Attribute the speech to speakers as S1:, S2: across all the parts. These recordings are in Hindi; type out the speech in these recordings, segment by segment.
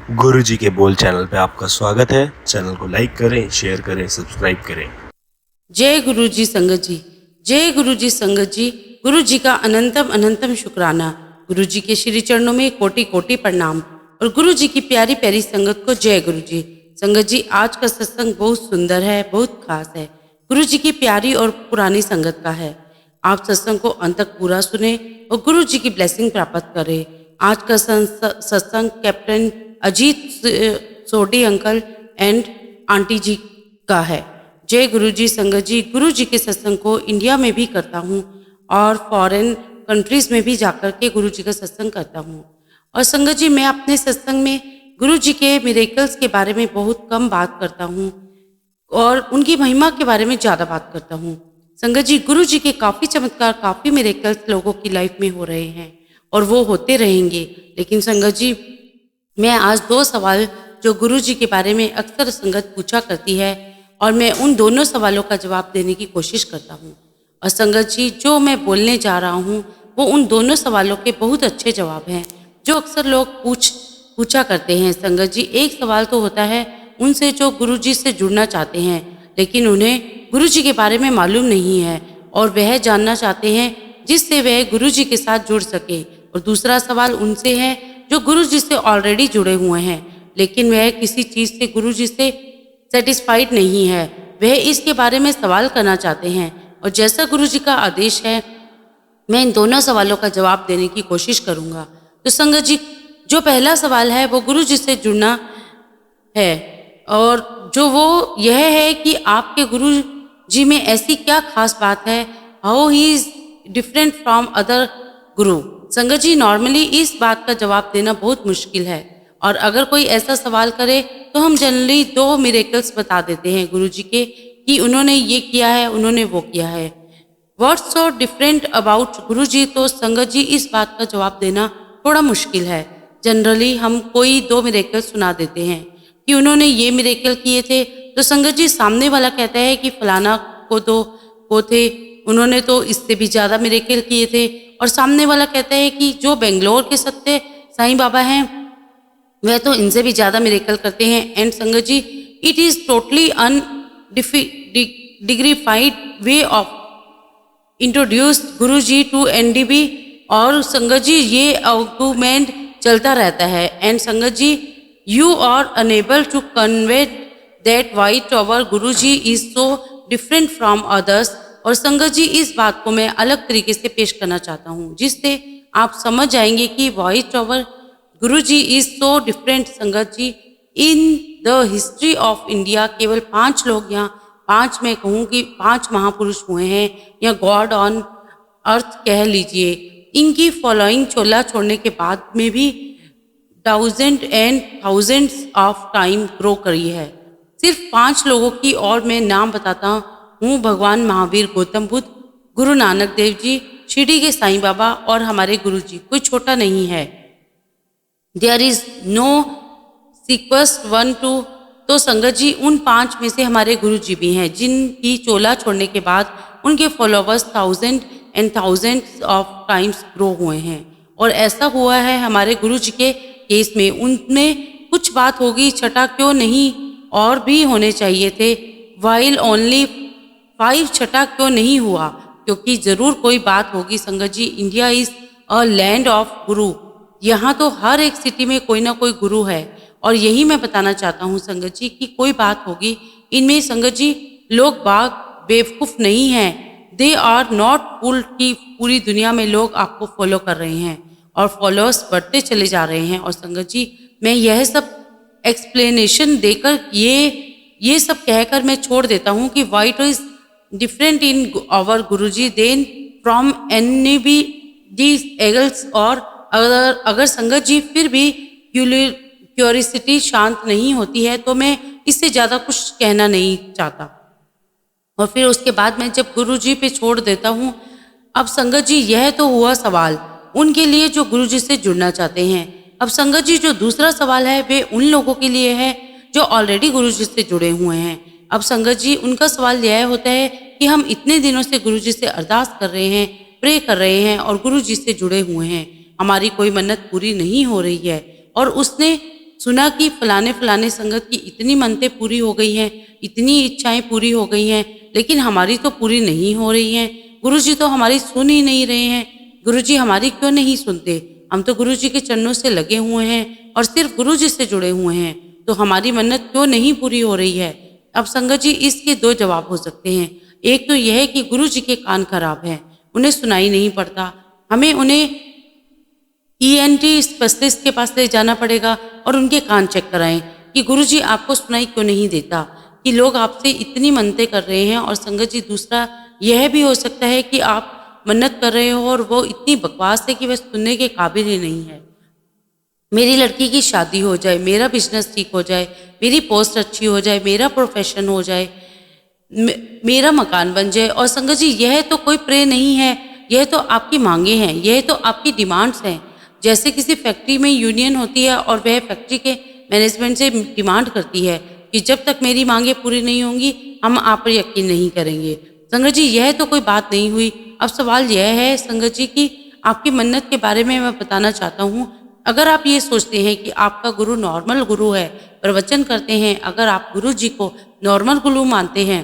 S1: गुरुजी के बोल चैनल पे आपका स्वागत है। चैनल को लाइक करें, शेयर करें, सब्सक्राइब करें।
S2: जय गुरु जी संगत जी, जय गुरु जी संगत जी। गुरु जी का अनंतम अनंतम शुक्राना। गुरु जी के श्री चरणों में कोटि कोटि प्रणाम और गुरु जी की प्यारी प्यारी संगत को जय गुरु जी। संगत जी, आज का सत्संग बहुत सुंदर है, बहुत खास है। गुरु जी की प्यारी और पुरानी संगत का है। आप सत्संग को अंत तक पूरा सुने और गुरु जी की ब्लेसिंग प्राप्त करें। आज का सत्संग captain Ajit Sodhi uncle and aunty ji का है। जय गुरु जी संगत जी। गुरु जी के सत्संग को इंडिया में भी करता हूँ और फॉरेन कंट्रीज में भी जाकर के गुरु जी का सत्संग करता हूँ। और संगत जी, मैं अपने सत्संग में गुरु जी के मिरेकल्स के बारे में बहुत कम बात करता हूँ और उनकी महिमा के बारे में ज़्यादा बात करता हूँ। संगत जी, गुरु जी के काफ़ी चमत्कार, काफ़ी मिरेकल्स लोगों की लाइफ में हो रहे हैं और वो होते रहेंगे। लेकिन संगत जी, मैं आज दो सवाल जो गुरु जी के बारे में अक्सर संगत पूछा करती है और मैं उन दोनों सवालों का जवाब देने की कोशिश करता हूँ। और संगत जी, जो मैं बोलने जा रहा हूँ वो उन दोनों सवालों के बहुत अच्छे जवाब हैं जो अक्सर लोग पूछा करते हैं। संगत जी, एक सवाल तो होता है उनसे जो गुरु जी से जुड़ना चाहते हैं लेकिन उन्हें गुरु जी के बारे में मालूम नहीं है और वह जानना चाहते हैं जिससे वह गुरु जी के साथ जुड़ सके। और दूसरा सवाल उनसे है जो गुरु जी से ऑलरेडी जुड़े हुए हैं लेकिन वह किसी चीज़ से गुरु जी से सेटिस्फाइड नहीं है, वह इसके बारे में सवाल करना चाहते हैं। और जैसा गुरु जी का आदेश है मैं इन दोनों सवालों का जवाब देने की कोशिश करूंगा। तो संगत जी, जो पहला सवाल है वो गुरु जी से जुड़ना है और जो वो यह है कि आपके गुरु जी में ऐसी क्या खास बात है, how he is different from other गुरु। संगत जी, नॉर्मली इस बात का जवाब देना बहुत मुश्किल है और अगर कोई ऐसा सवाल करे तो हम जनरली दो मिरेकल्स बता देते हैं गुरु जी के कि उन्होंने ये किया है, उन्होंने वो किया है। व्हाट्स सो डिफरेंट अबाउट गुरु जी? तो संगत जी, इस बात का जवाब देना थोड़ा मुश्किल है। जनरली हम कोई दो मिरेकल सुना देते हैं कि उन्होंने ये मिरेकल किए थे, तो संगत जी सामने वाला कहता है कि फलाना को तो वो थे, उन्होंने तो इससे भी ज़्यादा मिरेकल किए थे। और सामने वाला कहता है कि जो बेंगलोर के सत्य साईं बाबा हैं वह तो इनसे भी ज़्यादा मिरेकल करते हैं। एंड संगत जी, it is totally dignified way of introduce Guru ji to NDB. और संगत जी, ये आर्गूमेंट चलता रहता है। एंड संगत जी, you are unable to convey that why our Guru ji is so different from others. और संगत जी, इस बात को मैं अलग तरीके से पेश करना चाहता हूँ जिससे आप समझ जाएंगे कि white our Guru ji is so different. संगत जी, in the history of India केवल 5 लोग, यहाँ 5 मैं कहूँ कि 5 महापुरुष हुए हैं या गॉड ऑन अर्थ कह लीजिए। इनकी फॉलोइंग चोला छोड़ने के बाद में भी thousand and thousands of time grow करी है। सिर्फ 5 लोगों की और मैं नाम बताता हूँ, भगवान महावीर, गौतम बुद्ध, गुरु नानक देव जी, शिरडी के साईं बाबा और हमारे गुरु जी। कोई छोटा नहीं है। There is no sequence 1 2। तो संगत जी, उन 5 में से हमारे गुरु जी भी हैं जिनकी चोला छोड़ने के बाद उनके followers thousand and thousands of times grow हुए हैं। और ऐसा हुआ है हमारे गुरु जी के केस में। उनमें कुछ बात होगी, छठा क्यों नहीं और भी होने चाहिए थे। वाइल ओनली 5 छठा क्यों नहीं हुआ? क्योंकि ज़रूर कोई बात होगी। संगत जी, India is a land of guru. यहाँ तो हर एक सिटी में कोई ना कोई गुरु है और यही मैं बताना चाहता हूँ संगत जी कि कोई बात होगी। इनमें संगत जी लोग बाग बेवकूफ़ नहीं हैं। दे आर नॉट फूल की पूरी दुनिया में लोग आपको फॉलो कर रहे हैं और फॉलोअर्स बढ़ते चले जा रहे हैं। और संगत जी, मैं यह सब एक्सप्लेनेशन देकर ये सब कहकर मैं छोड़ देता हूँ कि why is different in our Guru ji than from any be these eagles. और अगर संगत जी फिर भी क्यूरियोसिटी शांत नहीं होती है तो मैं इससे ज़्यादा कुछ कहना नहीं चाहता। और फिर उसके बाद मैं जब गुरु जी पे छोड़ देता हूँ। अब संगत जी, यह तो हुआ सवाल उनके लिए जो गुरु जी से जुड़ना चाहते हैं। अब संगत जी, जो दूसरा सवाल है वे उन लोगों के लिए है जो ऑलरेडी गुरु जी से जुड़े हुए हैं। अब संगत जी, उनका सवाल यह होता है कि हम इतने दिनों से गुरु जी से अरदास कर रहे हैं, प्रे कर रहे हैं और गुरु जी से जुड़े हुए हैं, हमारी कोई मन्नत पूरी नहीं हो रही है और उसने सुना कि फलाने फलाने संगत की इतनी मनतें पूरी हो गई हैं, इतनी इच्छाएं पूरी हो गई हैं, लेकिन हमारी तो पूरी नहीं हो रही हैं। गुरुजी तो हमारी सुन ही नहीं रहे हैं। गुरुजी हमारी क्यों नहीं सुनते? हम तो गुरुजी के चरणों से लगे हुए हैं और सिर्फ गुरुजी से जुड़े हुए हैं, तो हमारी मन्नत क्यों नहीं पूरी हो रही है? अब संगत जी, इसके दो जवाब हो सकते हैं। एक तो यह है कि गुरुजी के कान खराब हैं, उन्हें सुनाई नहीं पड़ता। हमें उन्हें ENT स्पेशलिस्ट के पास ले जाना पड़ेगा और उनके कान चेक कराएं कि गुरुजी आपको सुनाई क्यों नहीं देता, कि लोग आपसे इतनी मन्नतें कर रहे हैं। और संगत जी, दूसरा यह भी हो सकता है कि आप मन्नत कर रहे हो और वो इतनी बकवास है कि वह सुनने के काबिल ही नहीं है। मेरी लड़की की शादी हो जाए, मेरा बिजनेस ठीक हो जाए, मेरी पोस्ट अच्छी हो जाए, मेरा प्रोफेशन हो जाए, मेरा मकान बन जाए। और संगत जी, यह तो कोई प्रे नहीं है, यह तो आपकी मांगे हैं, यह तो आपकी डिमांड्स हैं। जैसे किसी फैक्ट्री में यूनियन होती है और वह फैक्ट्री के मैनेजमेंट से डिमांड करती है कि जब तक मेरी मांगे पूरी नहीं होंगी हम आप पर यकीन नहीं करेंगे। संगत जी, यह तो कोई बात नहीं हुई। अब सवाल यह है संगत जी कि आपकी मन्नत के बारे में मैं बताना चाहता हूँ। अगर आप ये सोचते हैं कि आपका गुरु नॉर्मल गुरु है, प्रवचन करते हैं, अगर आप गुरु जी को नॉर्मल गुरु मानते हैं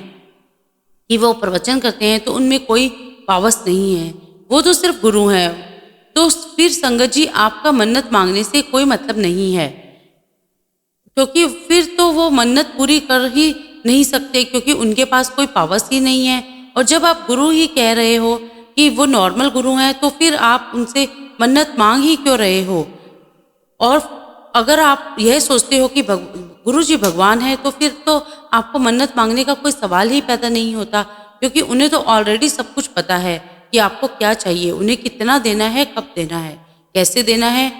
S2: कि वो प्रवचन करते हैं, तो उनमें कोई पावस नहीं है, वो तो सिर्फ गुरु हैं, तो फिर संगत जी आपका मन्नत मांगने से कोई मतलब नहीं है, क्योंकि फिर तो वो मन्नत पूरी कर ही नहीं सकते, क्योंकि उनके पास कोई पावस ही नहीं है। और जब आप गुरु ही कह रहे हो कि वो नॉर्मल गुरु हैं, तो फिर आप उनसे मन्नत मांग ही क्यों रहे हो? और अगर आप यह सोचते हो कि गुरु जी भगवान है, तो फिर तो आपको मन्नत मांगने का कोई सवाल ही पैदा नहीं होता, क्योंकि उन्हें तो ऑलरेडी सब कुछ पता है कि आपको क्या चाहिए, उन्हें कितना देना है, कब देना है, कैसे देना है।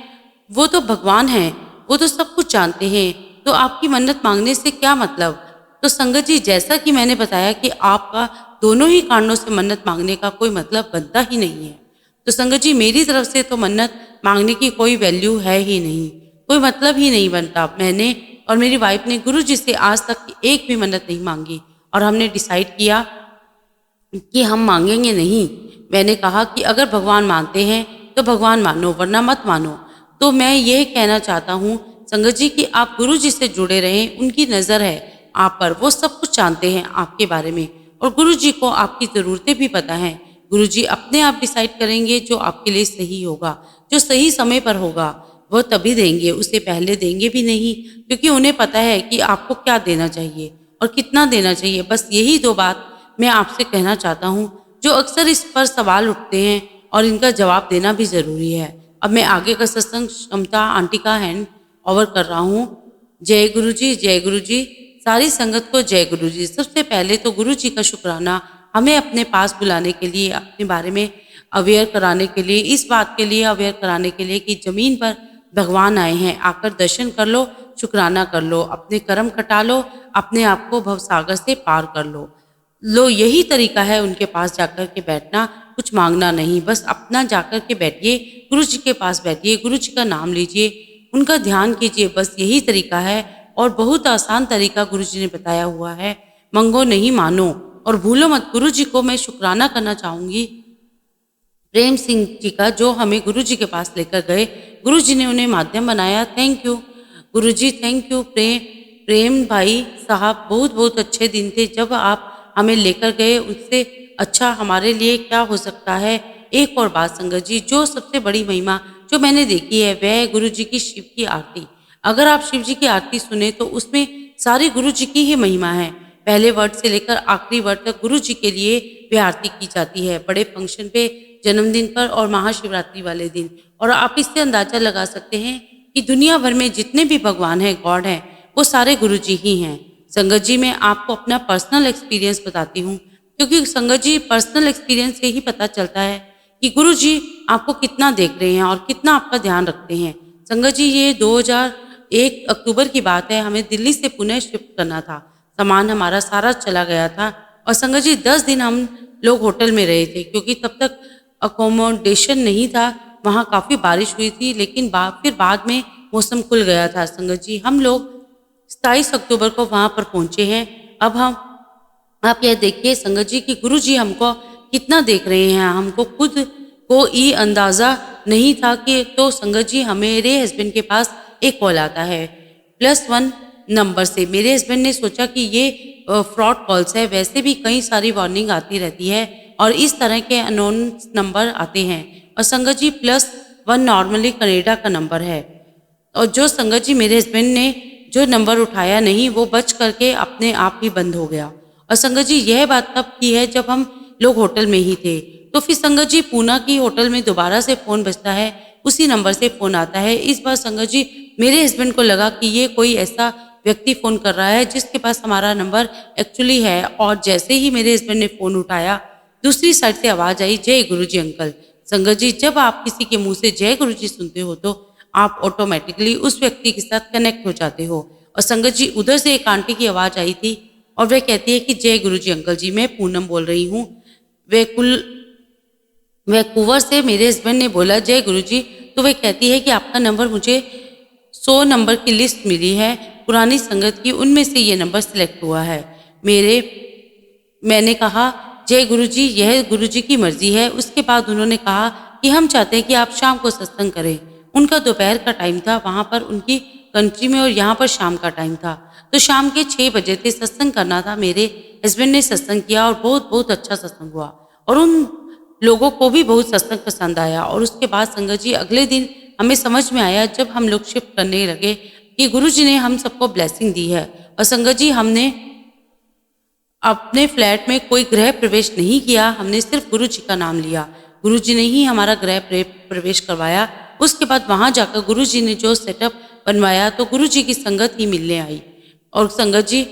S2: वो तो भगवान हैं, वो तो सब कुछ जानते हैं, तो आपकी मन्नत मांगने से क्या मतलब? तो संगत जी, जैसा कि मैंने बताया कि आपका दोनों ही कारणों से मन्नत मांगने का कोई मतलब बनता ही नहीं है। तो संगत जी, मेरी तरफ से तो मन्नत मांगने की कोई वैल्यू है ही नहीं, कोई मतलब ही नहीं बनता। मैंने और मेरी वाइफ ने गुरु जी से आज तक एक भी मन्नत नहीं मांगी और हमने डिसाइड किया कि हम मांगेंगे नहीं। मैंने कहा कि अगर भगवान मानते हैं तो भगवान मानो, वरना मत मानो। तो मैं ये कहना चाहता हूँ संगत जी कि आप गुरु जी से जुड़े रहें, उनकी नज़र है आप पर, वो सब कुछ जानते हैं आपके बारे में, और गुरु जी को आपकी ज़रूरतें भी पता हैं। गुरु जी अपने आप डिसाइड करेंगे जो आपके लिए सही होगा, जो सही समय पर होगा, वो तभी देंगे, उससे पहले देंगे भी नहीं, क्योंकि उन्हें पता है कि आपको क्या देना चाहिए और कितना देना चाहिए। बस यही दो बात मैं आपसे कहना चाहता हूँ, जो अक्सर इस पर सवाल उठते हैं और इनका जवाब देना भी ज़रूरी है। अब मैं आगे का सत्संग क्षमता आंटी का हैंड ओवर कर रहा हूँ। जय गुरु जी, जय गुरु जी, सारी संगत को जय गुरु जी। सबसे पहले तो गुरु जी का शुक्राना, हमें अपने पास बुलाने के लिए, अपने बारे में अवेयर कराने के लिए, इस बात के लिए अवेयर कराने के लिए कि ज़मीन पर भगवान आए हैं, आकर दर्शन कर लो, शुक्राना कर लो, अपने कर्म कटा लो, अपने आप को भवसागर से पार कर लो। यही तरीका है उनके पास जाकर के बैठना, कुछ मांगना नहीं, बस अपना जाकर के बैठिए, गुरु जी के पास बैठिए, गुरु जी का नाम लीजिए, उनका ध्यान कीजिए, बस यही तरीका है। और बहुत आसान तरीका गुरु जी ने बताया हुआ है, मंगो नहीं मानो। और भूलो मत, गुरु जी को मैं शुक्राना करना चाहूँगी प्रेम सिंह जी का, जो हमें गुरु जी के पास लेकर गए, गुरु जी ने उन्हें माध्यम बनाया। Thank you Guru ji, thank you प्रेम भाई साहब, बहुत बहुत अच्छे दिन थे जब आप हमें लेकर गए, उससे अच्छा हमारे लिए क्या हो सकता है। एक और बात संगत जी, जो सबसे बड़ी महिमा जो मैंने देखी है वह है गुरु जी की शिव की आरती। अगर आप शिव जी की आरती सुने तो उसमें सारी गुरु जी की ही महिमा है। पहले वर्ड से लेकर आखिरी वर्ड तक गुरु जी के लिए वह आरती की जाती है, बड़े फंक्शन पे, जन्मदिन पर और महाशिवरात्रि वाले दिन। और आप इससे अंदाजा लगा सकते हैं कि दुनिया भर में जितने भी भगवान हैं, गॉड हैं, वो सारे गुरु जी ही हैं। संगत जी, मैं आपको अपना पर्सनल एक्सपीरियंस बताती हूँ, क्योंकि संगत जी पर्सनल एक्सपीरियंस से ही पता चलता है कि गुरु जी आपको कितना देख रहे हैं और कितना आपका ध्यान रखते हैं। संगत जी, ये 2001 अक्टूबर की बात है, हमें दिल्ली से पुणे शिफ्ट करना था, सामान हमारा सारा चला गया था। और संगत जी 10 दिन हम लोग होटल में रहे थे, क्योंकि तब तक अकोमोडेशन नहीं था, वहाँ काफ़ी बारिश हुई थी, लेकिन फिर बाद में मौसम खुल गया था। संगत जी, हम लोग 27 अक्टूबर को वहाँ पर पहुँचे हैं। अब आप यह देखिए संगत जी कि गुरु जी हमको कितना देख रहे हैं, हमको खुद को अंदाज़ा नहीं था कि। तो संगत जी, हमेरे हस्बैंड के पास एक कॉल आता है +1 नंबर से। मेरे हस्बैंड ने सोचा कि ये फ्रॉड कॉल्स है, वैसे भी कई सारी वार्निंग आती रहती है और इस तरह के अननोन नंबर आते हैं। और संगत जी +1 नॉर्मली कनाडा का नंबर है। और जो संगत जी मेरे हस्बैंड ने जो नंबर उठाया नहीं, वो बच करके अपने आप ही बंद हो गया। और संगत जी यह बात तब की है जब हम लोग होटल में ही थे। तो फिर संगत जी पूना की होटल में दोबारा से फ़ोन बजता है, उसी नंबर से फ़ोन आता है। इस बार संगत जी मेरे हस्बैंड को लगा कि ये कोई ऐसा व्यक्ति फ़ोन कर रहा है जिसके पास हमारा नंबर एक्चुअली है। और जैसे ही मेरे हस्बैंड ने फ़ोन उठाया, दूसरी साइड से आवाज़ आई, जय गुरुजी अंकल। संगत जी जब आप किसी के मुंह से जय गुरुजी सुनते हो तो आप ऑटोमेटिकली उस व्यक्ति के साथ कनेक्ट हो जाते हो। और संगत जी उधर से एक आंटी की आवाज़ आई थी और वह कहती है कि जय गुरुजी अंकल जी, मैं पूनम बोल रही हूँ। वह कुंवर से मेरे हस्बैंड ने बोला जय गुरुजी, तो वह कहती है कि आपका नंबर मुझे 100 नंबर की लिस्ट मिली है पुरानी संगत की, उनमें से ये नंबर सिलेक्ट हुआ है। मैंने कहा जय गुरुजी, यह गुरुजी की मर्जी है। उसके बाद उन्होंने कहा कि हम चाहते हैं कि आप शाम को सत्संग करें। उनका दोपहर का टाइम था वहाँ पर उनकी कंट्री में, और यहाँ पर शाम का टाइम था। तो शाम के 6 बजे थे, सत्संग करना था। मेरे हस्बैंड ने सत्संग किया और बहुत बहुत अच्छा सत्संग हुआ और उन लोगों को भी बहुत सत्संग पसंद आया। और उसके बाद संगत जी अगले दिन हमें समझ में आया जब हम लोग शिफ्ट करने लगे कि गुरुजी ने हम सबको ब्लेसिंग दी है। और संगत जी हमने अपने फ्लैट में कोई गृह प्रवेश नहीं किया, हमने सिर्फ गुरुजी का नाम लिया। गुरुजी ने ही हमारा गृह प्रवेश करवाया। उसके बाद वहाँ जाकर गुरुजी ने जो सेटअप बनवाया तो गुरुजी की संगत ही मिलने आई। और संगत जी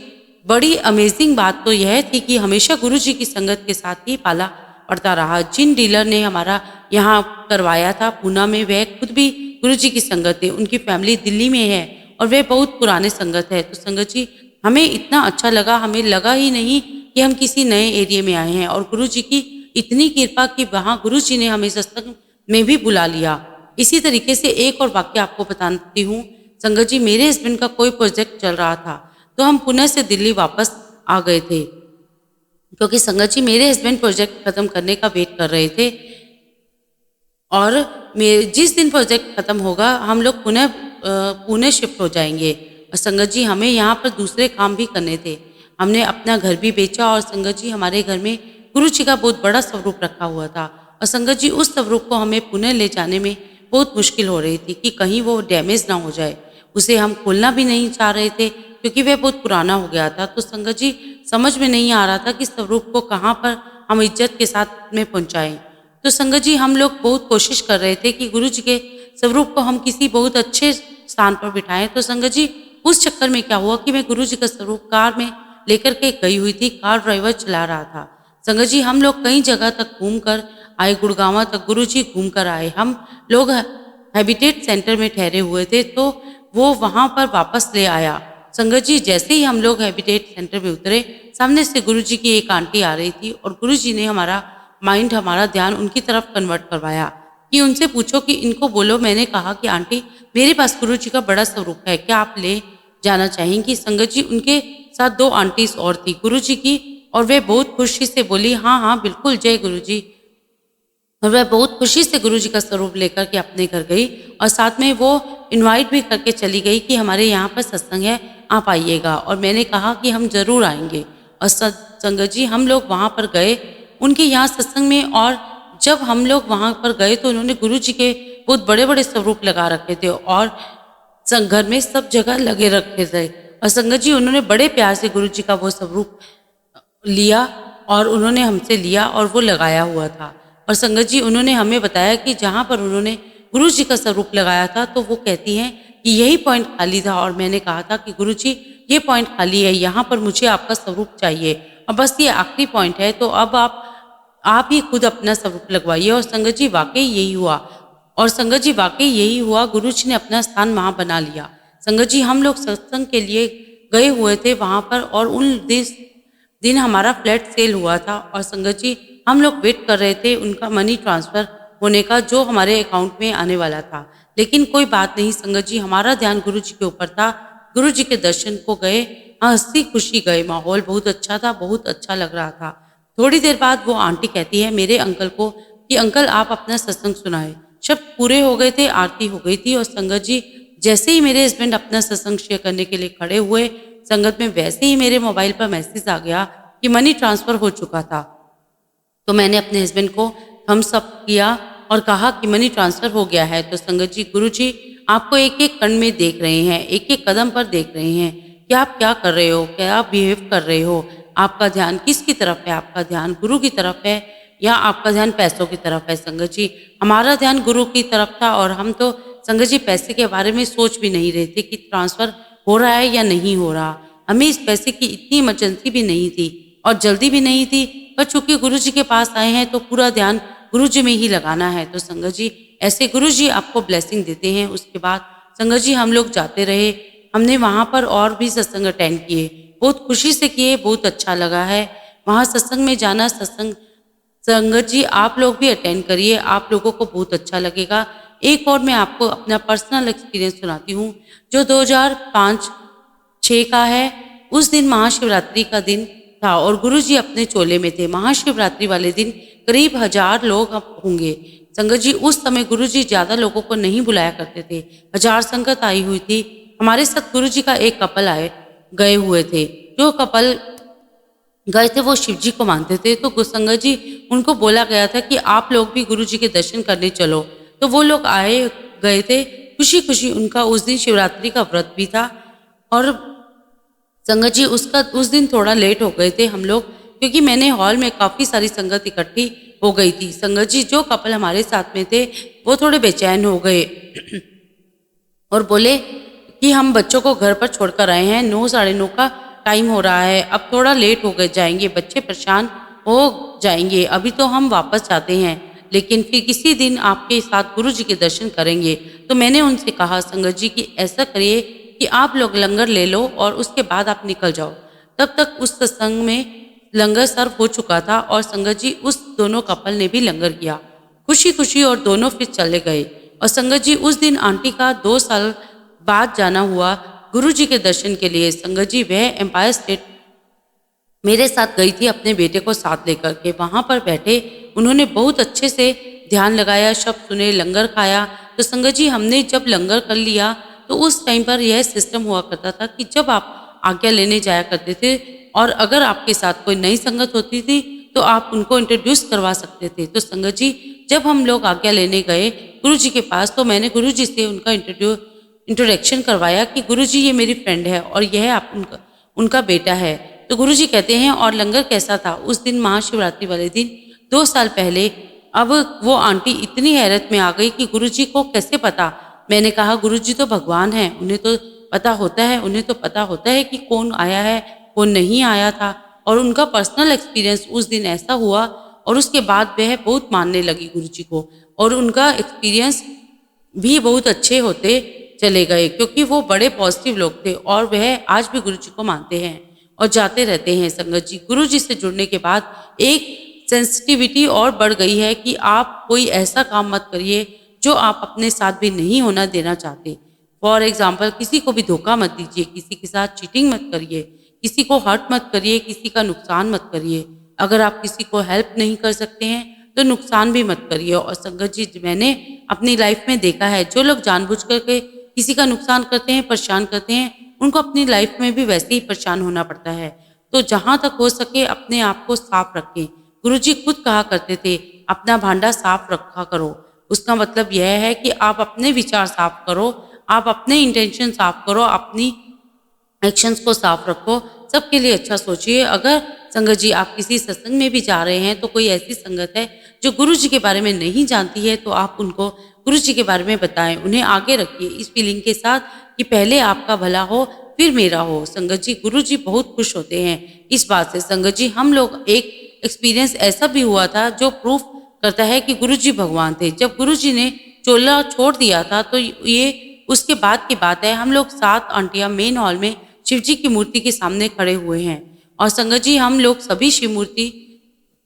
S2: बड़ी अमेजिंग बात तो यह थी कि हमेशा गुरुजी की संगत के साथ ही पाला पड़ता रहा। जिन डीलर ने हमारा यहाँ करवाया था पूना में, वह खुद भी गुरुजी की संगत थे। उनकी फैमिली दिल्ली में है और वह बहुत पुराने संगत है। तो संगत जी हमें इतना अच्छा लगा, हमें लगा ही नहीं कि हम किसी नए एरिया में आए हैं। और गुरुजी की इतनी कृपा कि वहाँ गुरुजी ने हमें सत्संग में भी बुला लिया। इसी तरीके से एक और वाक्य आपको बताती हूँ। संगत जी मेरे हस्बैंड का कोई प्रोजेक्ट चल रहा था तो हम पुणे से दिल्ली वापस आ गए थे, क्योंकि संगत जी मेरे हस्बैंड प्रोजेक्ट खत्म करने का वेट कर रहे थे। और जिस दिन प्रोजेक्ट खत्म होगा हम लोग पुणे शिफ्ट हो जाएंगे। और संगत जी हमें यहाँ पर दूसरे काम भी करने थे। हमने अपना घर भी बेचा और संगत जी हमारे घर में गुरुजी का बहुत बड़ा स्वरूप रखा हुआ था। और संगत जी उस स्वरूप को हमें पुणे ले जाने में बहुत मुश्किल हो रही थी कि कहीं वो डैमेज ना हो जाए। उसे हम खोलना भी नहीं चाह रहे थे क्योंकि वह बहुत पुराना हो गया था। तो संगत जी समझ में नहीं आ रहा था कि स्वरूप को कहाँ पर हम इज्जत के साथ में पहुँचाएं। तो संगत जी हम लोग बहुत कोशिश कर रहे थे कि गुरुजी के स्वरूप को हम किसी बहुत अच्छे स्थान पर बिठाएं। तो संगत जी उस चक्कर में क्या हुआ कि मैं गुरुजी का स्वरूप कार में लेकर के गई हुई थी, कार ड्राइवर चला रहा था। संगत जी हम लोग कई जगह तक घूम कर आए, गुड़गांव तक गुरुजी घूम कर आए। हम लोग हैबिटेट सेंटर में ठहरे हुए थे तो वो वहाँ पर वापस ले आया। संगत जी जैसे ही हम लोग हैबिटेट सेंटर में उतरे, सामने से गुरुजी की एक आंटी आ रही थी और गुरुजी ने हमारा माइंड, हमारा ध्यान उनकी तरफ कन्वर्ट करवाया कि उनसे पूछो कि इनको बोलो मैंने कहा कि आंटी मेरे पास गुरुजी का बड़ा स्वरूप है, क्या आप ले जाना चाहेंगी। संगत जी उनके साथ 2 आंटीज और थी गुरुजी की, और वे बहुत खुशी से बोली हाँ हाँ बिल्कुल जय गुरुजी। और वह बहुत खुशी से गुरुजी का स्वरूप लेकर के अपने घर गई और साथ में वो इनवाइट भी करके चली गई कि हमारे यहाँ पर सत्संग है, आप आइएगा। और मैंने कहा कि हम जरूर आएंगे। और संगत जी हम लोग वहाँ पर गए उनके यहाँ सत्संग में। और जब हम लोग वहाँ पर गए तो उन्होंने गुरुजी के बहुत बड़े बड़े स्वरूप लगा रखे थे और घर में सब जगह लगे रखे थे। और संगत जी उन्होंने बड़े प्यार से गुरुजी का वो स्वरूप लिया और उन्होंने हमसे लिया और वो लगाया हुआ था। और संगत जी उन्होंने हमें बताया कि जहाँ पर उन्होंने गुरुजी का स्वरूप लगाया था तो वो कहती हैं कि यही पॉइंट खाली था। और मैंने कहा था कि गुरुजी ये पॉइंट खाली है, यहाँ पर मुझे आपका स्वरूप चाहिए और बस ये आखिरी पॉइंट है, तो अब आप ही खुद अपना स्वरूप लगवाइए। और संगत जी वाकई यही हुआ। और संगत जी वाकई यही हुआ, गुरुजी ने अपना स्थान वहाँ बना लिया। संगत जी हम लोग सत्संग के लिए गए हुए थे वहाँ पर और उन दिन हमारा फ्लैट सेल हुआ था। और संगत जी हम लोग वेट कर रहे थे उनका मनी ट्रांसफ़र होने का जो हमारे अकाउंट में आने वाला था। लेकिन कोई बात नहीं संगत जी, हमारा ध्यान गुरुजी के ऊपर था। गुरुजी के दर्शन को गए, हंसी खुशी गए, माहौल बहुत अच्छा था, बहुत अच्छा लग रहा था। थोड़ी देर बाद वो आंटी कहती है मेरे अंकल को कि अंकल आप अपना सत्संग सुनाए। शब्द पूरे हो गए थे, आरती हो गई थी और संगत जी जैसे ही मेरे हस्बैंड अपना सत्संग शेयर करने के लिए खड़े हुए संगत में, वैसे ही मेरे मोबाइल पर मैसेज आ गया कि मनी ट्रांसफ़र हो चुका था। तो मैंने अपने हस्बैंड को थम्स अप किया और कहा कि मनी ट्रांसफ़र हो गया है। तो संगत जी, गुरु जी आपको एक एक कण में देख रहे हैं, एक एक कदम पर देख रहे हैं कि आप क्या कर रहे हो, क्या आप बिहेव कर रहे हो, आपका ध्यान किसकी तरफ है, आपका ध्यान गुरु की तरफ है या आपका ध्यान पैसों की तरफ है। संगत जी, हमारा ध्यान गुरु की तरफ था और हम तो संगत जी पैसे के बारे में सोच भी नहीं रहे थे कि ट्रांसफ़र हो रहा है या नहीं हो रहा। हमें इस पैसे की इतनी इमरजेंसी भी नहीं थी और जल्दी भी नहीं थी, पर चूंकि गुरु जी के पास आए हैं तो पूरा ध्यान गुरु जी में ही लगाना है। तो संगत जी, ऐसे गुरु जी आपको ब्लेसिंग देते हैं। उसके बाद संगत जी हम लोग जाते रहे, हमने वहाँ पर और भी सत्संग अटेंड किए, बहुत खुशी से किए, बहुत अच्छा लगा है वहाँ सत्संग में जाना। सत्संग संगत जी आप लोग भी अटेंड करिए, आप लोगों को बहुत अच्छा लगेगा। एक और मैं आपको अपना पर्सनल एक्सपीरियंस सुनाती हूँ जो 2005-6 का है। उस दिन महाशिवरात्रि का दिन था और गुरु जी अपने चोले में थे। महाशिवरात्रि वाले दिन करीब 1000 लोग होंगे। संगत जी, उस समय गुरु जी ज़्यादा लोगों को नहीं बुलाया करते थे, 1000 संगत आई हुई थी। हमारे साथ गुरु जी का एक कपल गए हुए थे। जो कपल गए थे वो शिव जी को मानते थे। तो संगत जी, उनको बोला गया था कि आप लोग भी गुरु जी के दर्शन करने चलो। तो वो लोग गए थे खुशी खुशी। उनका उस दिन शिवरात्रि का व्रत भी था और संगत जी उस दिन थोड़ा लेट हो गए थे हम लोग, क्योंकि मैंने हॉल में काफ़ी सारी संगत इकट्ठी हो गई थी। संगत जी, जो कपल हमारे साथ में थे वो थोड़े बेचैन हो गए और बोले कि हम बच्चों को घर पर छोड़कर आए हैं, 9 साढ़े 9 का टाइम हो रहा है, अब थोड़ा लेट हो गए जाएंगे, बच्चे परेशान हो जाएंगे, अभी तो हम वापस जाते हैं, लेकिन फिर किसी दिन आपके साथ गुरु जी के दर्शन करेंगे। तो मैंने उनसे कहा संगत जी कि ऐसा करिए कि आप लोग लंगर ले लो और उसके बाद आप निकल जाओ। तब तक उस सत्संग में लंगर सर्व हो चुका था और संगत जी उस दोनों कपल ने भी लंगर किया खुशी खुशी और दोनों फिर चले गए। और संगत जी, उस दिन आंटी का 2 साल बाद जाना हुआ गुरु जी के दर्शन के लिए। संगत जी, वह एम्पायर स्टेट मेरे साथ गई थी अपने बेटे को साथ लेकर के। वहाँ पर बैठे उन्होंने बहुत अच्छे से ध्यान लगाया, शब्द सुने, लंगर खाया। तो संगत जी, हमने जब लंगर कर लिया तो उस टाइम पर यह सिस्टम हुआ करता था कि जब आप आज्ञा लेने जाया करते थे और अगर आपके साथ कोई नई संगत होती थी तो आप उनको इंट्रोड्यूस करवा सकते थे। तो संगत जी, जब हम लोग आज्ञा लेने गए गुरु जी के पास तो मैंने गुरु जी से उनका इंट्रोडक्शन करवाया कि गुरु जी ये मेरी फ्रेंड है और यह उनका बेटा है। तो गुरु जी कहते हैं और लंगर कैसा था उस दिन महाशिवरात्रि वाले दिन 2 साल पहले। अब वो आंटी इतनी हैरत में आ गई कि गुरु जी को कैसे पता। मैंने कहा गुरु जी तो भगवान हैं, उन्हें तो पता होता है, उन्हें तो पता होता है कि कौन आया है कौन नहीं आया था। और उनका पर्सनल एक्सपीरियंस उस दिन ऐसा हुआ और उसके बाद वह बहुत मानने लगी गुरु जी को और उनका एक्सपीरियंस भी बहुत अच्छे होते चले गए, क्योंकि वो बड़े पॉजिटिव लोग थे और वह आज भी गुरु जी को मानते हैं और जाते रहते हैं। संगत जी, गुरु जी से जुड़ने के बाद एक सेंसिटिविटी और बढ़ गई है कि आप कोई ऐसा काम मत करिए जो आप अपने साथ भी नहीं होना देना चाहते। फॉर एग्जाम्पल, किसी को भी धोखा मत दीजिए, किसी के साथ चीटिंग मत करिए, किसी को हर्ट मत करिए, किसी का नुकसान मत करिए। अगर आप किसी को हेल्प नहीं कर सकते हैं तो नुकसान भी मत करिए। और संगत जी, मैंने अपनी लाइफ में देखा है जो लोग जानबूझ करके किसी का नुकसान करते हैं, परेशान करते हैं, उनको अपनी लाइफ में भी वैसे ही परेशान होना पड़ता है। तो जहाँ तक हो सके अपने आप को साफ रखें। गुरुजी खुद कहा करते थे, अपना भांडा साफ रखा करो। उसका मतलब यह है कि आप अपने विचार साफ करो, आप अपने इंटेंशन साफ करो, अपनी एक्शंस को साफ रखो, सबके लिए अच्छा सोचिए। अगर संगत जी आप किसी सत्संग में भी जा रहे हैं तो कोई ऐसी संगत है जो गुरु जी के बारे में नहीं जानती है तो आप उनको गुरु जी के बारे में बताएं, उन्हें आगे रखिए इस फीलिंग के साथ कि पहले आपका भला हो फिर मेरा हो। संगत जी, गुरु जी बहुत खुश होते हैं इस बात से। संगत जी, हम लोग एक एक्सपीरियंस ऐसा भी हुआ था जो प्रूफ करता है कि गुरु जी भगवान थे। जब गुरु जी ने चोला छोड़ दिया था तो ये उसके बाद की बात है, हम लोग 7 आंटियां मेन हॉल में शिव जी की मूर्ति के सामने खड़े हुए हैं और संगत जी हम लोग सभी शिव मूर्ति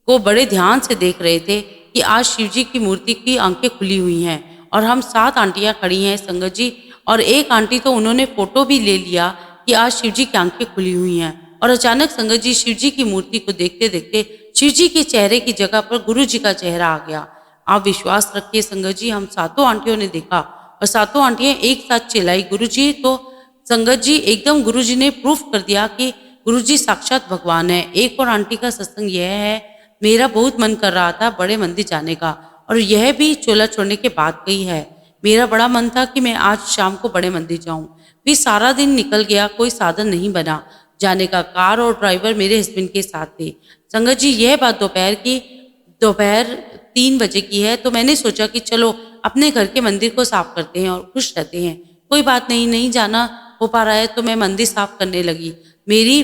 S2: को बड़े ध्यान से देख रहे थे कि आज शिव जी की मूर्ति की आंखें खुली हुई हैं और हम 7 आंटियां खड़ी हैं संगत जी। और एक आंटी तो उन्होंने फोटो भी ले लिया कि आज शिव जी की आंखें खुली हुई हैं। और अचानक संगत जी शिव जी की मूर्ति को देखते देखते शिव जी के चेहरे की जगह पर गुरु जी का चेहरा आ गया। आप विश्वास रखिए संगत जी, हम 7 आंटियों ने देखा और सातों आंटियां एक साथ चिल्लाई गुरुजी। तो संगत जी एकदम गुरुजी ने प्रूफ कर दिया कि गुरुजी साक्षात भगवान है। एक और आंटी का सत्संग यह है, मेरा बहुत मन कर रहा था बड़े मंदिर जाने का, और यह भी चोला छोड़ने के बाद गई है। मेरा बड़ा मन था कि मैं आज शाम को बड़े मंदिर जाऊं, फिर सारा दिन निकल गया, कोई साधन नहीं बना जाने का। कार और ड्राइवर मेरे हस्बैंड के साथ थे। संगत जी यह बात दोपहर 3 बजे की है। तो मैंने सोचा कि चलो अपने घर के मंदिर को साफ करते हैं और खुश रहते हैं। कोई बात नहीं, नहीं जाना हो पा रहा है तो मैं मंदिर साफ करने लगी। मेरी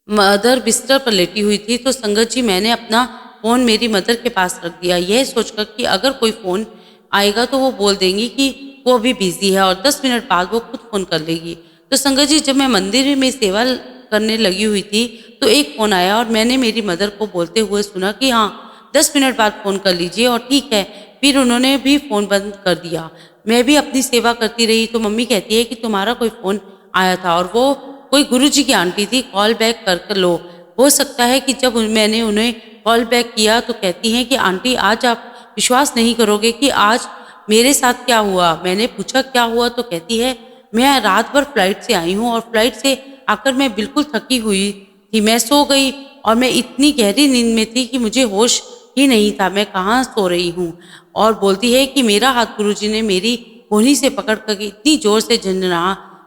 S2: मदर बिस्तर पर लेटी हुई थी। तो संगत जी मैंने अपना फ़ोन मेरी मदर के पास रख दिया, यह सोचकर कि अगर कोई फ़ोन आएगा तो वो बोल देंगी कि वो अभी बिजी है और 10 मिनट बाद वो खुद फ़ोन कर लेगी। तो संगत जी जब मैं मंदिर में सेवा करने लगी हुई थी तो एक फ़ोन आया और मैंने मेरी मदर को बोलते हुए सुना कि हाँ 10 मिनट बाद फ़ोन कर लीजिए, और ठीक है। फिर उन्होंने भी फ़ोन बंद कर दिया। मैं भी अपनी सेवा करती रही। तो मम्मी कहती है कि तुम्हारा कोई फ़ोन आया था और वो कोई गुरुजी की आंटी थी, कॉल बैक कर लो। हो सकता है कि जब मैंने उन्हें कॉल बैक किया तो कहती हैं कि आंटी आज आप विश्वास नहीं करोगे कि आज मेरे साथ क्या हुआ। मैंने पूछा क्या हुआ, तो कहती है मैं रात भर फ्लाइट से आई हूँ और फ्लाइट से आकर मैं बिल्कुल थकी हुई थी। मैं सो गई और मैं इतनी गहरी नींद में थी कि मुझे होश ही नहीं था मैं कहाँ सो रही हूँ। और बोलती है कि मेरा हाथ गुरुजी ने मेरी कोहनी से पकड़ कर इतनी जोर से झंझना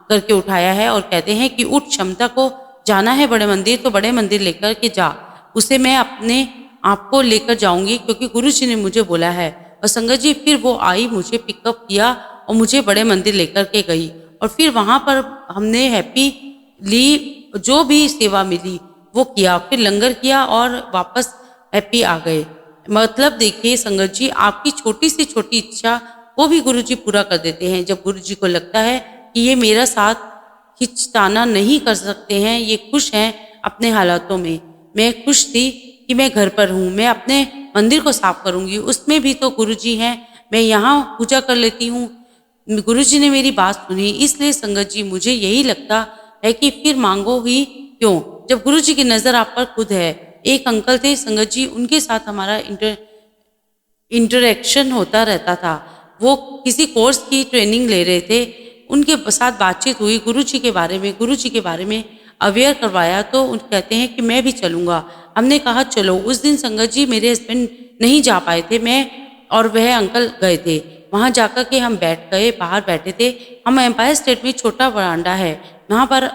S2: करके उठाया है और कहते हैं कि उठ, क्षमता को जाना है बड़े मंदिर तो बड़े मंदिर लेकर के जा, उसे मैं अपने आप को लेकर जाऊंगी क्योंकि गुरुजी ने मुझे बोला है। और संगत जी फिर वो आई, मुझे पिकअप किया और मुझे बड़े मंदिर लेकर के गई, और फिर वहाँ पर हमने हैप्पीली जो भी सेवा मिली वो किया, फिर लंगर किया और वापस हैप्पी आ गए। मतलब देखिए संगत जी, आपकी छोटी से छोटी इच्छा वो भी गुरुजी पूरा कर देते हैं। जब गुरुजी को लगता है कि ये मेरा साथ खिंचताना नहीं कर सकते हैं, ये खुश हैं अपने हालातों में। मैं खुश थी कि मैं घर पर हूँ, मैं अपने मंदिर को साफ करूँगी, उसमें भी तो गुरुजी हैं, मैं यहाँ पूजा कर लेती हूँ। गुरुजी ने मेरी बात सुनी, इसलिए संगत जी मुझे यही लगता है कि फिर मांगो ही क्यों, जब गुरुजी की नज़र आप पर खुद है। एक अंकल थे संगत जी, उनके साथ हमारा इंटरेक्शन होता रहता था। वो किसी कोर्स की ट्रेनिंग ले रहे थे, उनके साथ बातचीत हुई गुरुजी के बारे में अवेयर करवाया। तो कहते हैं कि मैं भी चलूँगा। हमने कहा चलो। उस दिन संगत जी मेरे हस्बैंड नहीं जा पाए थे, मैं और वह अंकल गए थे। वहाँ जाकर के हम बैठ गए, बाहर बैठे थे हम। एम्पायर स्टेट में छोटा बरामदा है वहाँ पर,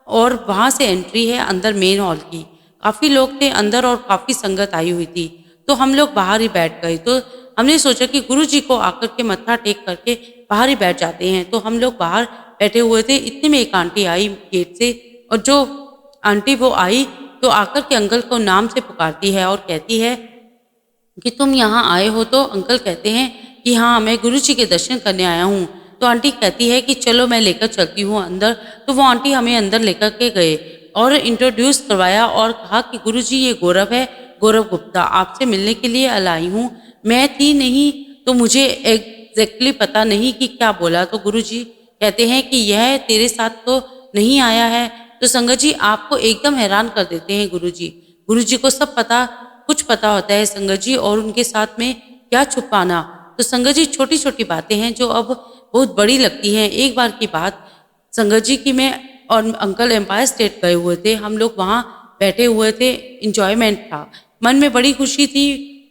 S2: और वहाँ से एंट्री है अंदर मेन हॉल की। काफ़ी लोग थे अंदर और काफ़ी संगत आई हुई थी, तो हम लोग बाहर ही बैठ गए। तो हमने सोचा कि गुरुजी को आकर के मत्था टेक करके बाहर ही बैठ जाते हैं। तो हम लोग बाहर बैठे हुए थे, इतने में एक आंटी आई गेट से, और जो आंटी वो आई तो आकर के अंकल को नाम से पुकारती है और कहती है कि तुम यहाँ आए हो। तो अंकल कहते हैं कि हाँ मैं गुरुजी के दर्शन करने आया हूँ। तो आंटी कहती है कि चलो मैं लेकर चलती हूँ अंदर। तो वो आंटी हमें अंदर लेकर के गए और इंट्रोड्यूस करवाया और कहा कि गुरुजी ये गौरव है, गौरव गुप्ता, आपसे मिलने के लिए लाई हूँ। मैं थी नहीं तो मुझे एग्जैक्टली पता नहीं कि क्या बोला। तो गुरुजी कहते हैं कि यह तेरे साथ तो नहीं आया है। तो संगत जी आपको एकदम हैरान कर देते हैं गुरुजी। गुरुजी को सब कुछ पता होता है संगत जी, और उनके साथ में क्या छुपाना। तो संगत जी छोटी छोटी बातें हैं जो अब बहुत बड़ी लगती हैं। एक बार की बात संगत जी की, मैं और अंकल एम्पायर स्टेट गए हुए थे, हम लोग वहाँ बैठे हुए थे, इंजॉयमेंट था, मन में बड़ी खुशी थी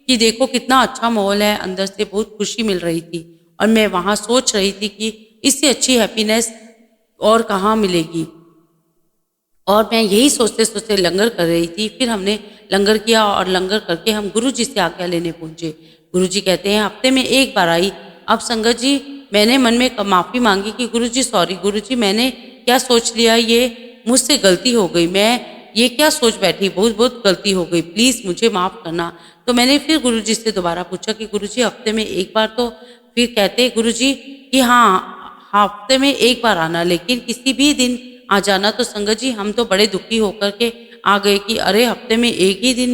S2: कि देखो कितना अच्छा माहौल है, अंदर से बहुत खुशी मिल रही थी। और मैं वहाँ सोच रही थी कि इससे अच्छी हैप्पीनेस और कहाँ मिलेगी। और मैं यही सोचते सोचते लंगर कर रही थी। फिर हमने लंगर किया और लंगर करके हम गुरुजी से आज्ञा लेने पहुँचे। गुरुजी कहते हैं हफ्ते में एक बार आई। अब संगत जी मैंने मन में माफ़ी मांगी कि गुरुजी सॉरी गुरुजी, मैंने क्या सोच लिया, ये मुझसे गलती हो गई, मैं ये क्या सोच बैठी, बहुत गलती हो गई, प्लीज़ मुझे माफ़ करना। तो मैंने फिर गुरुजी से दोबारा पूछा कि गुरुजी हफ्ते में एक बार। तो फिर कहते गुरुजी कि हाँ हफ्ते में एक बार आना, लेकिन किसी भी दिन आ जाना। तो संगत जी हम तो बड़े दुखी होकर के आ गए कि अरे हफ्ते में एक ही दिन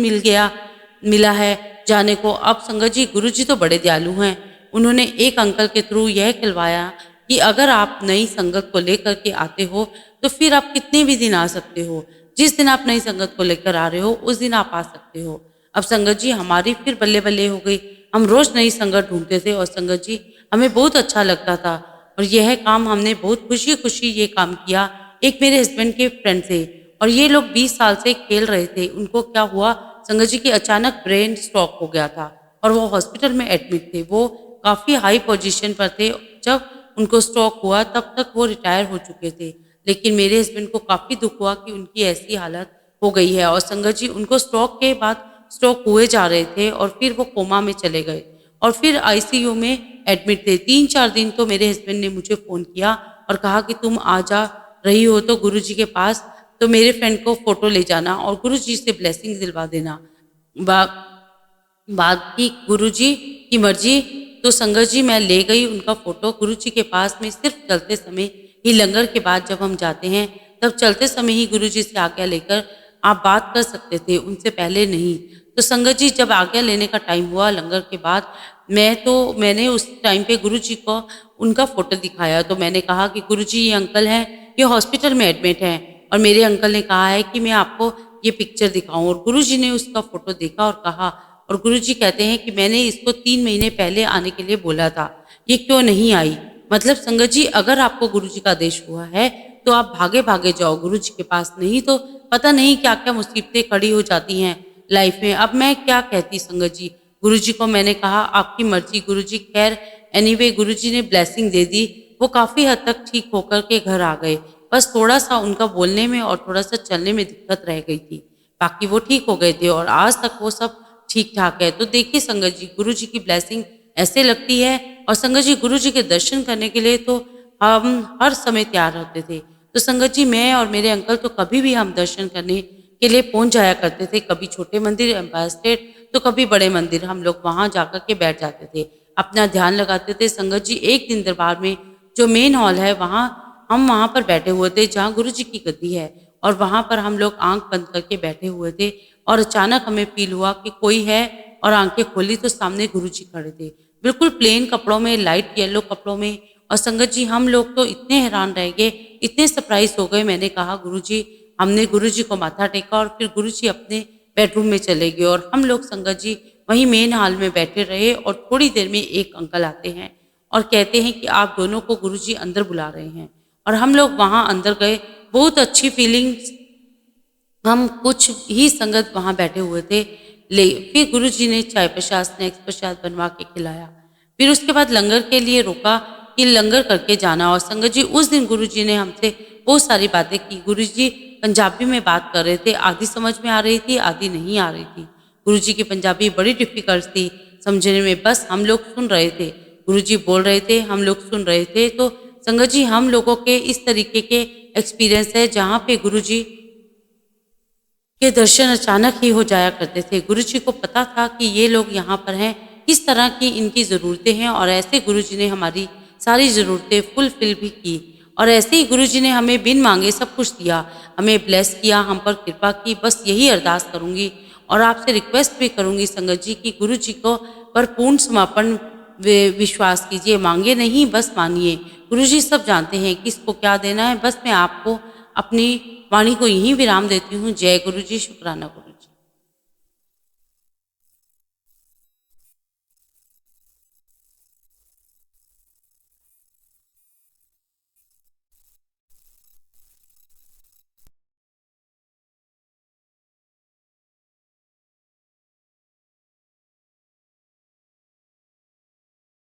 S2: मिला है जाने को। अब संगत जी गुरुजी तो बड़े दयालु हैं, उन्होंने एक अंकल के थ्रू यह खिलवाया कि अगर आप नई संगत को लेकर के आते हो तो फिर आप कितने भी दिन आ सकते हो, जिस दिन आप नई संगत को लेकर आ रहे हो उस दिन आप आ सकते हो। अब संगत जी हमारी फिर बल्ले बल्ले हो गई, हम रोज नई संगत ढूंढते थे और संगत जी हमें बहुत अच्छा लगता था और यह काम हमने बहुत खुशी खुशी ये काम किया एक मेरे हस्बैंड के फ्रेंड से। और ये लोग 20 साल से खेल रहे थे। उनको क्या हुआ, संगत जी की अचानक ब्रेन स्ट्रोक हो गया था और वो हॉस्पिटल में एडमिट थे। वो काफ़ी हाई पोजीशन पर थे। जब उनको स्ट्रोक हुआ तब तक वो रिटायर हो चुके थे, लेकिन मेरे हस्बैंड को काफ़ी दुख हुआ कि उनकी ऐसी हालत हो गई है। और संगत जी उनको स्ट्रोक के बाद स्ट्रोक हुए जा रहे थे और फिर वो कोमा में चले गए और फिर आईसीयू में एडमिट थे। 3-4 दिन तो मेरे हस्बैंड ने मुझे फ़ोन किया और कहा कि तुम आ जा रही हो तो गुरुजी के पास, तो मेरे फ्रेंड को फ़ोटो ले जाना और गुरुजी से ब्लेसिंग दिलवा देना। बा बाकी गुरुजी की मर्जी। तो संगत जी मैं ले गई उनका फ़ोटो गुरुजी के पास में। सिर्फ चलते समय ही, लंगर के बाद जब हम जाते हैं तब चलते समय ही गुरुजी से आज्ञा लेकर आप बात कर सकते थे, उनसे पहले नहीं। तो संगत जी जब आज्ञा लेने का टाइम हुआ लंगर के बाद, मैंने उस टाइम पे गुरुजी को उनका फ़ोटो दिखाया। तो मैंने कहा कि गुरुजी ये अंकल हैं, ये हॉस्पिटल में एडमिट हैं और मेरे अंकल ने कहा है कि मैं आपको ये पिक्चर दिखाऊं। और गुरुजी ने उसका फ़ोटो देखा और कहा, और गुरुजी कहते हैं कि मैंने इसको 3 महीने पहले आने के लिए बोला था, ये क्यों नहीं आई। मतलब संगत जी अगर आपको गुरुजी का आदेश हुआ है तो आप भागे भागे जाओ गुरुजी के पास, नहीं तो पता नहीं क्या क्या मुसीबतें खड़ी हो जाती हैं लाइफ में। अब मैं क्या कहती संगत जी, गुरुजी को मैंने कहा आपकी मर्जी गुरुजी। खैर एनीवे गुरुजी ने ब्लेसिंग दे दी। वो काफ़ी हद तक ठीक होकर के घर आ गए। बस थोड़ा सा उनका बोलने में और थोड़ा सा चलने में दिक्कत रह गई थी, बाकी वो ठीक हो गए थे और आज तक वो सब ठीक ठाक है। तो देखिए संगत जी गुरुजी की ब्लेसिंग ऐसे लगती है। और संगत जी गुरुजी के दर्शन करने के लिए तो हम हर समय तैयार रहते थे। तो संगत जी मैं और मेरे अंकल तो कभी भी हम दर्शन करने के लिए पहुंच जाया करते थे। कभी छोटे मंदिर एम्पायर स्टेट तो कभी बड़े मंदिर, हम लोग वहां जाकर के बैठ जाते थे, अपना ध्यान लगाते थे। संगत जी एक दिन दरबार में जो मेन हॉल है हम वहां पर बैठे हुए थे जहाँ गुरु जी की गद्दी है, और वहां पर हम लोग आंख बंद करके बैठे हुए थे और अचानक हमें फील हुआ कि कोई है, और आंखें खोली तो सामने गुरु जी खड़े थे बिल्कुल प्लेन कपड़ों में, लाइट येलो कपड़ों में। और संगत जी हम लोग तो इतने हैरान रह गए, इतने सरप्राइज हो गए। मैंने कहा गुरुजी, हमने गुरुजी को माथा टेका और फिर गुरुजी अपने बेडरूम में चले गए और हम लोग संगत जी वहीं मेन हॉल में बैठे रहे। और थोड़ी देर में एक अंकल आते हैं और कहते हैं कि आप दोनों को गुरुजी अंदर बुला रहे हैं। और हम लोग वहां अंदर गए, बहुत अच्छी फीलिंग्स। हम कुछ ही संगत वहां बैठे हुए थे। फिर गुरुजी ने चाय प्रसाद, स्नैक्स प्रसाद बनवा के खिलाया। फिर उसके बाद लंगर के लिए रोका कि लंगर करके जाना। और संगत जी उस दिन गुरुजी ने हमसे बहुत सारी बातें की। गुरुजी पंजाबी में बात कर रहे थे, आधी समझ में आ रही थी, आधी नहीं आ रही थी। गुरुजी की पंजाबी बड़ी डिफिकल्ट थी समझने में, बस हम लोग सुन रहे थे। गुरुजी बोल रहे थे, हम लोग सुन रहे थे। तो संगत जी हम लोगों के इस तरीके के एक्सपीरियंस है जहाँ पे गुरुजी के दर्शन अचानक ही हो जाया करते थे। गुरुजी को पता था कि ये लोग यहाँ पर हैं, किस तरह की इनकी ज़रूरतें हैं, और ऐसे गुरुजी ने हमारी सारी ज़रूरतें फुलफिल भी की। और ऐसे ही गुरुजी ने हमें बिन मांगे सब कुछ दिया, हमें ब्लेस किया, हम पर कृपा की। बस यही अरदास करूँगी और आपसे रिक्वेस्ट भी करूँगी संगत जी की गुरुजी को पर पूर्ण समर्पण विश्वास कीजिए, मांगे नहीं बस मानिए। गुरुजी सब जानते हैं किसको क्या देना है। बस मैं आपको अपनी वाणी को यहीं विराम देती हूँ। जय गुरु जी, शुक्राना गुरु।